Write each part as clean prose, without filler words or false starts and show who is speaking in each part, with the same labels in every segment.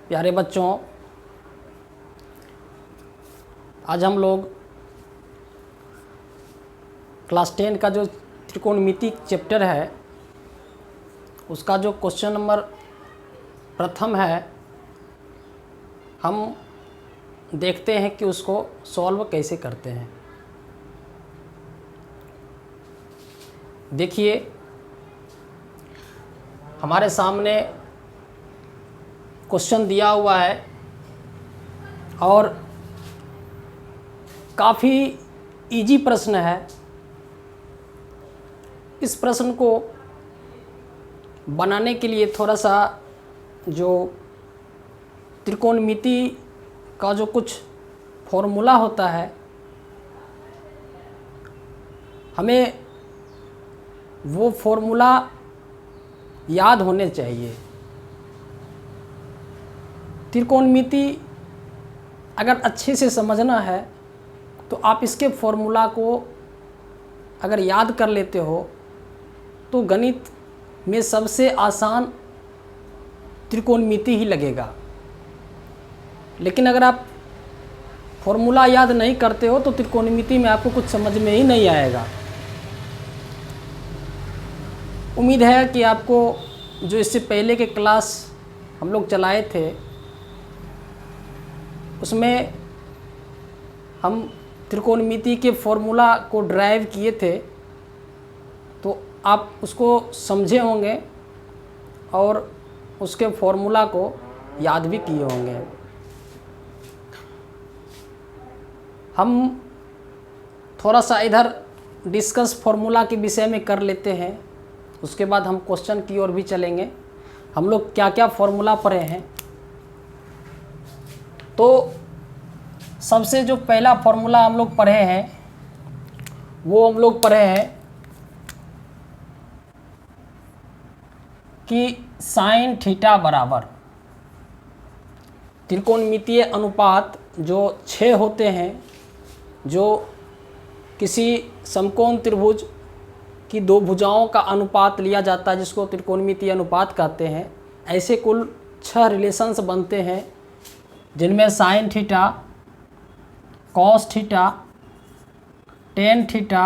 Speaker 1: प्यारे बच्चों, आज हम लोग क्लास 10 का जो त्रिकोणमिति चैप्टर है उसका जो क्वेश्चन नंबर प्रथम है, हम देखते हैं कि उसको सॉल्व कैसे करते हैं। देखिए, हमारे सामने क्वेश्चन दिया हुआ है और काफ़ी इजी प्रश्न है। इस प्रश्न को बनाने के लिए थोड़ा सा जो त्रिकोणमिति का जो कुछ फॉर्मूला होता है, हमें वो फॉर्मूला याद होने चाहिए। त्रिकोणमिति अगर अच्छे से समझना है तो आप इसके फॉर्मूला को अगर याद कर लेते हो तो गणित में सबसे आसान त्रिकोणमिति ही लगेगा। लेकिन अगर आप फॉर्मूला याद नहीं करते हो तो त्रिकोणमिति में आपको कुछ समझ में ही नहीं आएगा। उम्मीद है कि आपको जो इससे पहले के क्लास हम लोग चलाए थे उसमें हम त्रिकोणमिति के फॉर्मूला को ड्राइव किए थे, तो आप उसको समझे होंगे और उसके फॉर्मूला को याद भी किए होंगे। हम थोड़ा सा इधर डिस्कस फॉर्मूला के विषय में कर लेते हैं, उसके बाद हम क्वेश्चन की ओर भी चलेंगे। हम लोग क्या क्या फॉर्मूला पढ़े हैं, तो सबसे जो पहला फॉर्मूला हम लोग पढ़े हैं वो हम लोग पढ़े हैं कि साइन थीटा बराबर त्रिकोणमितीय अनुपात जो 6 होते हैं, जो किसी समकोण त्रिभुज की दो भुजाओं का अनुपात लिया जाता है जिसको त्रिकोणमितीय अनुपात कहते हैं। ऐसे कुल 6 रिलेशंस बनते हैं जिनमें sine theta, cos theta, tan theta,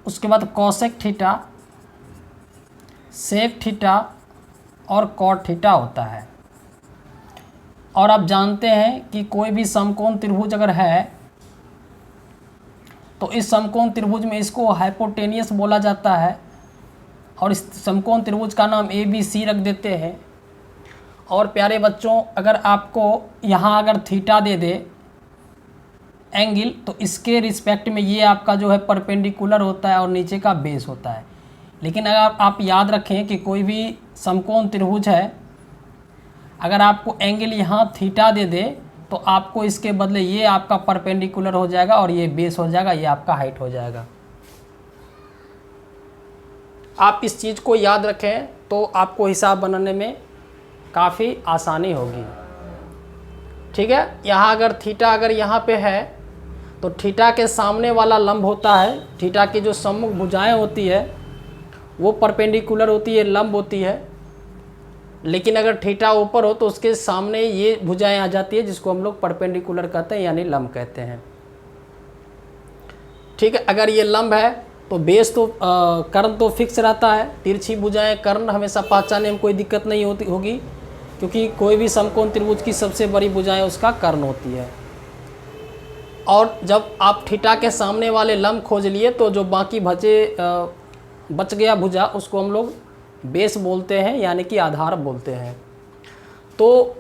Speaker 1: उसके बाद कोसेक थीटा, सेक थीटा और कॉट थीटा होता है। और आप जानते हैं कि कोई भी समकोण त्रिभुज अगर है तो इस समकोण त्रिभुज में इसको हाइपोटेनियस बोला जाता है और इस समकोण त्रिभुज का नाम ABC रख देते हैं। और प्यारे बच्चों, अगर आपको यहाँ अगर थीटा दे दे एंगल, तो इसके रिस्पेक्ट में ये आपका जो है परपेंडिकुलर होता है और नीचे का बेस होता है। लेकिन अगर आप याद रखें कि कोई भी समकोण त्रिभुज है, अगर आपको एंगल यहाँ थीटा दे दे तो आपको इसके बदले ये आपका परपेंडिकुलर हो जाएगा और ये बेस हो जाएगा, ये आपका हाइट हो जाएगा। आप इस चीज़ को याद रखें तो आपको हिसाब बनाने में काफ़ी आसानी होगी। ठीक है, यहाँ अगर थीटा अगर यहाँ पे है तो थीटा के सामने वाला लंब होता है, थीटा की जो सम्मुख भुजाएं होती है वो परपेंडिकुलर होती है, लंब होती है। लेकिन अगर थीटा ऊपर हो तो उसके सामने ये भुजाएं आ जाती है जिसको हम लोग परपेंडिकुलर कहते हैं, यानी लंब कहते हैं। ठीक है, अगर ये लंब है तो बेस तो कर्ण तो फिक्स रहता है। तिरछी भुजाएं कर्ण हमेशा पहचानने में कोई दिक्कत नहीं होगी, क्योंकि कोई भी समकोण त्रिभुज की सबसे बड़ी भुजाएं उसका कर्ण होती है। और जब आप थीटा के सामने वाले लंब खोज लिए तो जो बाकी बच गया भुजा उसको हम लोग बेस बोलते हैं, यानी कि आधार बोलते हैं। तो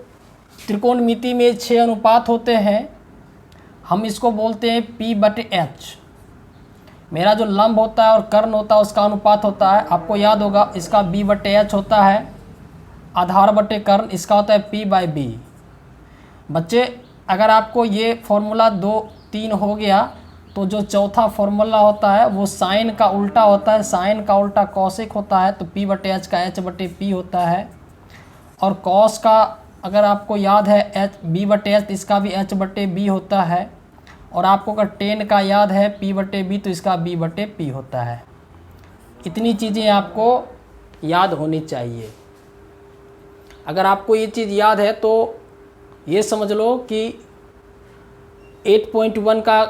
Speaker 1: त्रिकोणमिति में 6 अनुपात होते हैं, हम इसको बोलते हैं P/H। मेरा जो लंब होता है और कर्ण होता है उसका अनुपात होता है, आपको याद होगा, इसका B/H होता है, आधार बटे कर्ण इसका होता है P/B। बच्चे, अगर आपको ये फॉर्मूला 2, 3 हो गया तो जो चौथा फॉर्मूला होता है वो साइन का उल्टा होता है। साइन का उल्टा कॉसेक होता है, तो P/H का H/P होता है। और कॉस का अगर आपको याद है B/H, इसका भी H/B होता है। और आपको अगर टेन का याद है P/B तो इसका B/P होता है। इतनी चीज़ें आपको याद होनी चाहिए। अगर आपको ये चीज़ याद है तो ये समझ लो कि 8.1 का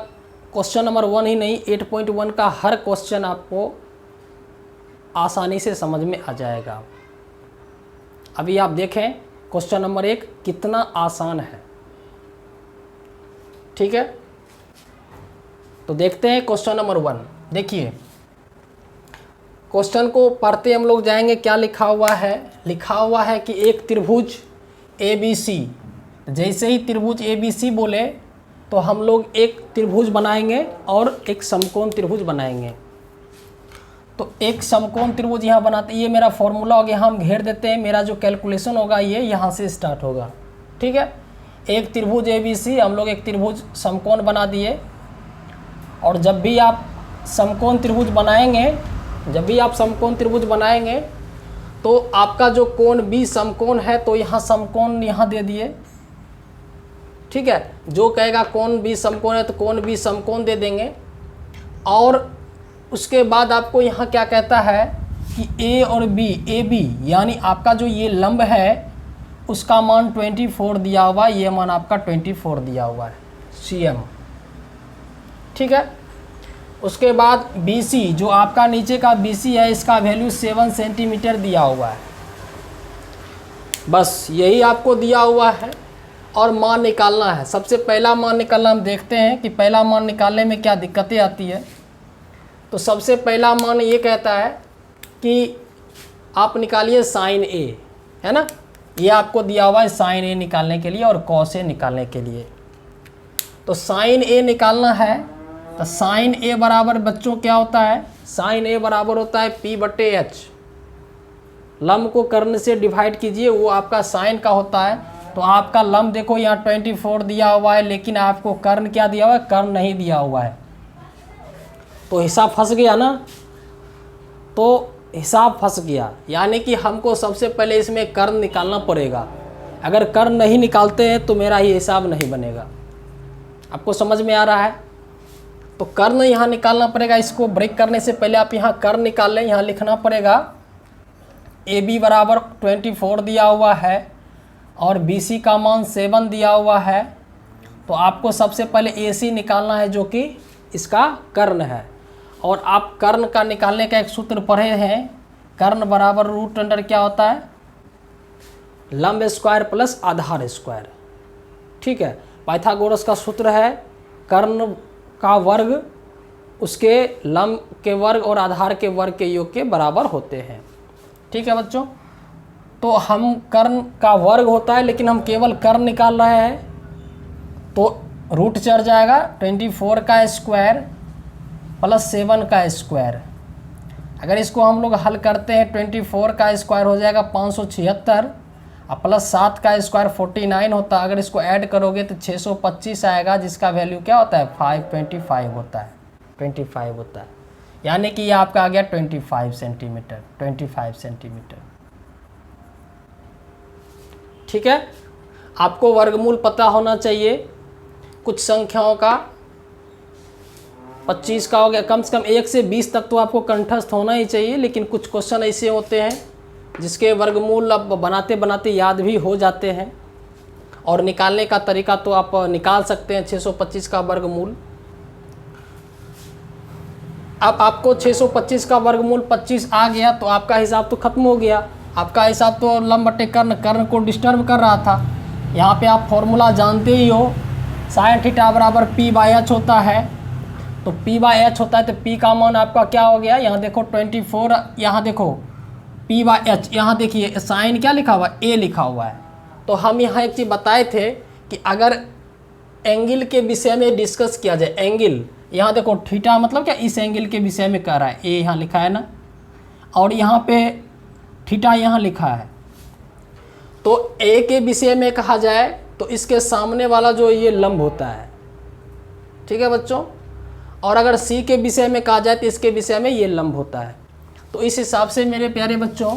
Speaker 1: क्वेश्चन नंबर 1 ही नहीं, 8.1 का हर क्वेश्चन आपको आसानी से समझ में आ जाएगा। अभी आप देखें क्वेश्चन नंबर 1 कितना आसान है। ठीक है, तो देखते हैं क्वेश्चन नंबर 1। देखिए क्वेश्चन को पढ़ते हम लोग जाएंगे। क्या लिखा हुआ है? लिखा हुआ है कि एक त्रिभुज ABC, जैसे ही त्रिभुज ABC बोले तो हम लोग एक त्रिभुज बनाएंगे और एक समकोण त्रिभुज बनाएंगे। तो एक समकोण त्रिभुज यहाँ बनाते, ये मेरा फॉर्मूला हो गया, हम घेर देते हैं। मेरा जो कैलकुलेशन होगा ये यहाँ से स्टार्ट होगा। ठीक है, एक त्रिभुज ABC, हम लोग एक त्रिभुज समकोण बना दिए। और जब भी आप समकोण त्रिभुज बनाएंगे, तो आपका जो कोण B समकोण है, तो यहाँ समकोण यहाँ दे दिए। ठीक है, जो कहेगा कोण B समकोण है तो कोण B समकोण दे देंगे। और उसके बाद आपको यहाँ क्या कहता है कि A और B, AB यानी आपका जो ये लंब है उसका मान 24 दिया हुआ है, ये मान आपका 24 दिया हुआ है cm। ठीक है, उसके बाद BC जो आपका नीचे का BC है, इसका वैल्यू 7 सेंटीमीटर दिया हुआ है। बस यही आपको दिया हुआ है और मान निकालना है। सबसे पहला मान निकालना, हम देखते हैं कि पहला मान निकालने में क्या दिक्कतें आती है। तो सबसे पहला मान ये कहता है कि आप निकालिए साइन A, है ना, ये आपको दिया हुआ है साइन A निकालने के लिए और कॉस A निकालने के लिए। तो साइन A निकालना है, तो साइन A बराबर बच्चों क्या होता है? साइन A बराबर होता है P/H। लंब को कर्ण से डिवाइड कीजिए, वो आपका साइन का होता है। तो आपका लंब देखो यहाँ 24 दिया हुआ है, लेकिन आपको कर्ण क्या दिया हुआ है? कर्ण नहीं दिया हुआ है। तो हिसाब फंस गया ना, तो हिसाब फंस गया, यानी कि हमको सबसे पहले इसमें कर्ण निकालना पड़ेगा। अगर कर्ण नहीं निकालते हैं तो मेरा ये हिसाब नहीं बनेगा। आपको समझ में आ रहा है? तो कर्ण यहाँ निकालना पड़ेगा। इसको ब्रेक करने से पहले आप यहाँ कर्ण निकाल लें। यहाँ लिखना पड़ेगा AB बराबर 24 दिया हुआ है और BC का मान 7 दिया हुआ है। तो आपको सबसे पहले AC निकालना है, जो कि इसका कर्ण है। और आप कर्ण का निकालने का एक सूत्र पढ़े हैं, कर्ण बराबर रूट अंडर क्या होता है? लंब स्क्वायर प्लस आधार स्क्वायर। ठीक है, पाइथागोरस का सूत्र है कर्ण का वर्ग उसके लंब के वर्ग और आधार के वर्ग के योग के बराबर होते हैं। ठीक है बच्चों, तो हम कर्ण का वर्ग होता है, लेकिन हम केवल कर्ण निकाल रहे हैं, तो रूट चढ़ जाएगा 24 का स्क्वायर प्लस 7 का स्क्वायर। अगर इसको हम लोग हल करते हैं, 24 का स्क्वायर हो जाएगा 576 और प्लस 7 का स्क्वायर 49 होता है। अगर इसको ऐड करोगे तो 625 आएगा, जिसका वैल्यू क्या होता है? 525 होता है, 25 होता है। यानी कि ये आपका आ गया 25 सेंटीमीटर, 25 सेंटीमीटर। ठीक है, आपको वर्गमूल पता होना चाहिए कुछ संख्याओं का। 25 का हो गया, कम से कम 1 से 20 तक तो आपको कंठस्थ होना ही चाहिए। लेकिन कुछ क्वेश्चन ऐसे होते हैं जिसके वर्गमूल अब बनाते बनाते याद भी हो जाते हैं, और निकालने का तरीका तो आप निकाल सकते हैं 625 का वर्गमूल। अब आपको 625 का वर्गमूल 25 आ गया तो आपका हिसाब तो खत्म हो गया। आपका हिसाब तो लंब बटे कर्ण, कर्ण को डिस्टर्ब कर रहा था। यहाँ पे आप फॉर्मूला जानते ही हो, साइन थीटा बराबर P/H होता है। तो P/H होता है, तो P का मान आपका क्या हो गया? यहाँ देखो 24, यहाँ देखो P/H, यहाँ देखिए साइन क्या लिखा हुआ है? A लिखा हुआ है। तो हम यहाँ एक चीज़ बताए थे कि अगर एंगल के विषय में डिस्कस किया जाए, एंगल, यहाँ देखो थीटा मतलब क्या? इस एंगल के विषय में कह रहा है। A यहाँ लिखा है ना, और यहाँ पे थीटा यहाँ लिखा है। तो A के विषय में कहा जाए तो इसके सामने वाला जो ये लंब होता है। ठीक है बच्चों, और अगर C के विषय में कहा जाए तो इसके विषय में ये लंब होता है। तो इस हिसाब से मेरे प्यारे बच्चों,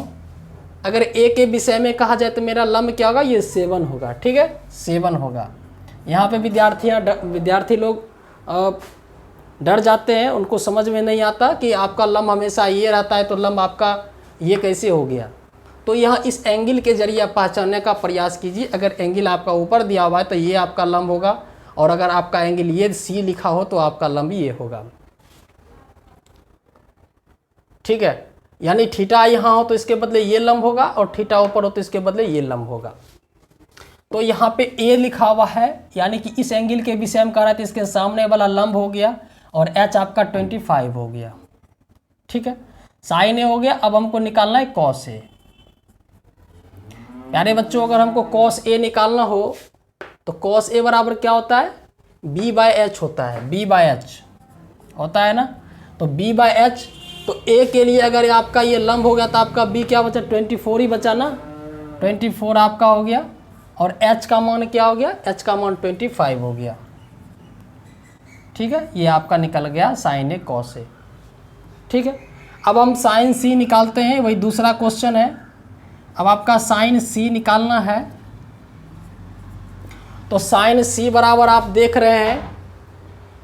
Speaker 1: अगर A के विषय में कहा जाए तो मेरा लंब क्या होगा? ये 7 होगा। ठीक है, 7 होगा। यहाँ पे विद्यार्थी लोग डर जाते हैं, उनको समझ में नहीं आता कि आपका लंब हमेशा ये रहता है, तो लंब आपका ये कैसे हो गया। तो यहाँ इस एंगल के जरिए आप पहचानने का प्रयास कीजिए। अगर एंगल आपका ऊपर दिया हुआ है तो ये आपका लंब होगा, और अगर आपका एंगल ये सी लिखा हो तो आपका लंब ये होगा। ठीक है, यानी थीटा यहाँ हो तो इसके बदले ये लंब होगा, और थीटा ऊपर हो तो इसके बदले ये लंब होगा। तो यहाँ पे ए लिखा हुआ है, यानी कि इस एंगल के विषय में कह रहा था, इसके सामने वाला लंब हो गया, और एच आपका 25 हो गया। ठीक है, साइन ए हो गया। अब हमको निकालना है कॉस ए। प्यारे बच्चों, अगर हमको कॉस ए निकालना हो तो कॉस ए बराबर क्या होता है, b/h होता है, b/h होता है ना। तो b/h, तो a के लिए अगर आपका ये लंब हो गया तो आपका b क्या बचा, 24 ही बचा ना, 24 आपका हो गया। और h का मान क्या हो गया, h का मान 25 हो गया। ठीक है, ये आपका निकल गया साइन ए कॉस ए। ठीक है, अब हम साइन सी निकालते हैं, वही दूसरा क्वेश्चन है। अब आपका साइन सी निकालना है, तो साइन सी बराबर आप देख रहे हैं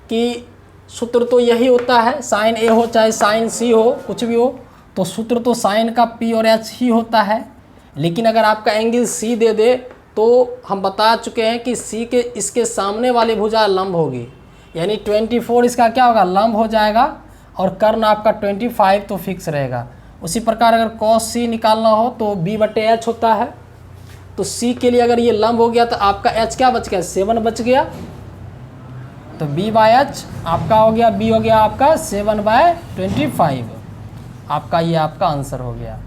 Speaker 1: कि सूत्र तो यही होता है, साइन ए हो चाहे साइन सी हो, कुछ भी हो, तो सूत्र तो साइन का पी और एच ही होता है। लेकिन अगर आपका एंगल सी दे दे तो हम बता चुके हैं कि सी के इसके सामने वाली भुजा लंब होगी, यानी 24 इसका क्या होगा, लंब हो जाएगा, और कर्ण आपका 25 तो फिक्स रहेगा। उसी प्रकार अगर cos सी निकालना हो तो b/h होता है। तो c के लिए अगर ये लंब हो गया तो आपका h क्या बच गया, 7 बच गया। तो b/h आपका हो गया, b हो गया आपका 7/25। आपका ये आपका आंसर हो गया।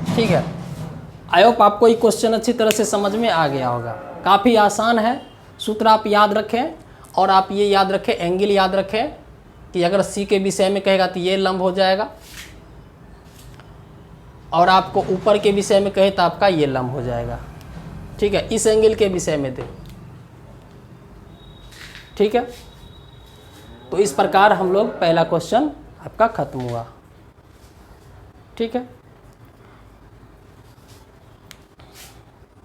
Speaker 1: ठीक है, आई होप आपको ये क्वेश्चन अच्छी तरह से समझ में आ गया होगा। काफ़ी आसान है, सूत्र आप याद रखें, और आप ये याद रखें, एंगल याद रखें कि अगर सी के विषय में कहेगा तो ये लंब हो जाएगा, और आपको ऊपर के विषय में कहे तो आपका ये लंब हो जाएगा। ठीक है, इस एंगल के विषय में दे। ठीक है, तो इस प्रकार हम लोग पहला क्वेश्चन आपका खत्म हुआ। ठीक है।